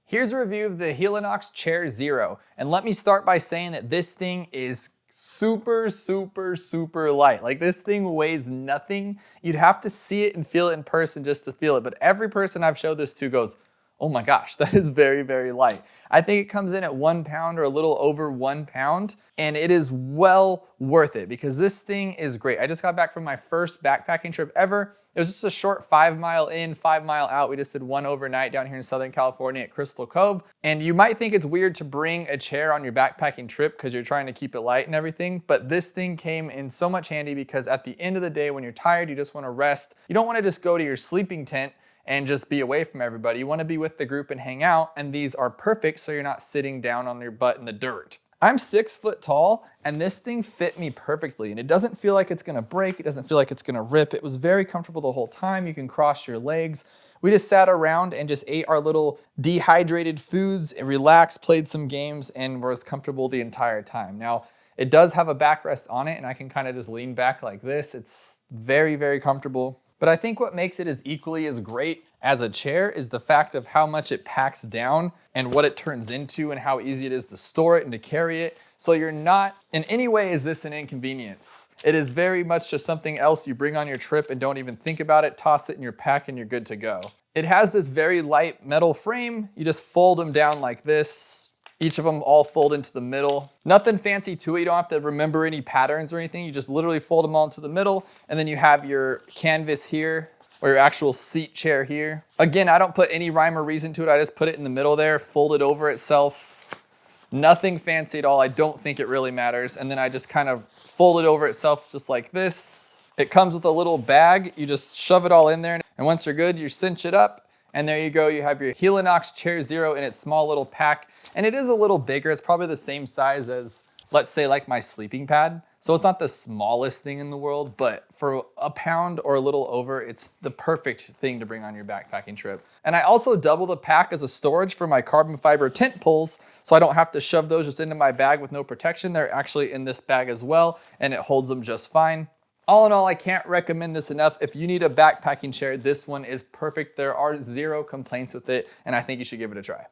Here's a review of the Helinox Chair Zero. And let me start by saying that this thing is super light. Like, this thing weighs nothing. You'd have to see it and feel it in person just to feel it. But every person I've showed this to goes, oh my gosh, that is very light. I think it comes in at 1 pound or a little over 1 pound, and it is well worth it because this thing is great. I just got back from my first backpacking trip ever. It was just a short 5 mile in, 5 mile out. We just did one overnight down here in Southern California at Crystal Cove. And you might think it's weird to bring a chair on your backpacking trip because you're trying to keep it light and everything, but this thing came in so much handy because at the end of the day, when you're tired, you just want to rest. You don't want to just go to your sleeping tent and just be away from everybody. You want to be with the group and hang out, and these are perfect so you're not sitting down on your butt in the dirt. I'm 6 foot tall, and this thing fit me perfectly, and it doesn't feel like it's gonna break, it doesn't feel like it's gonna rip. It was very comfortable the whole time. You can cross your legs. We just sat around and just ate our little dehydrated foods and relaxed, played some games, and was comfortable the entire time. Now, it does have a backrest on it, and I can kind of just lean back like this. It's very comfortable. But I think what makes it as equally as great as a chair is the fact of how much it packs down and what it turns into and how easy it is to store it and to carry it. So you're not, in any way is this an inconvenience. It is very much just something else you bring on your trip and don't even think about it, toss it in your pack and you're good to go. It has this very light metal frame. You just fold them down like this. Each of them all fold into the middle. Nothing fancy to it. You don't have to remember any patterns or anything. You just literally fold them all into the middle, and then you have your canvas here, or your actual seat chair here. Again, I don't put any rhyme or reason to it. I just put it in the middle there, fold it over itself. Nothing fancy at all. I don't think it really matters. And then I just kind of fold it over itself just like this. It comes with a little bag. You just shove it all in there, and once you're good, you cinch it up. And there you go, you have your Helinox Chair Zero in its small little pack. And it is a little bigger. It's probably the same size as, let's say, like my sleeping pad. So it's not the smallest thing in the world, but for a pound or a little over, it's the perfect thing to bring on your backpacking trip. And I also double the pack as a storage for my carbon fiber tent poles, so I don't have to shove those just into my bag with no protection. They're actually in this bag as well, and it holds them just fine. All in all, I can't recommend this enough. If you need a backpacking chair, this one is perfect. There are zero complaints with it, and I think you should give it a try.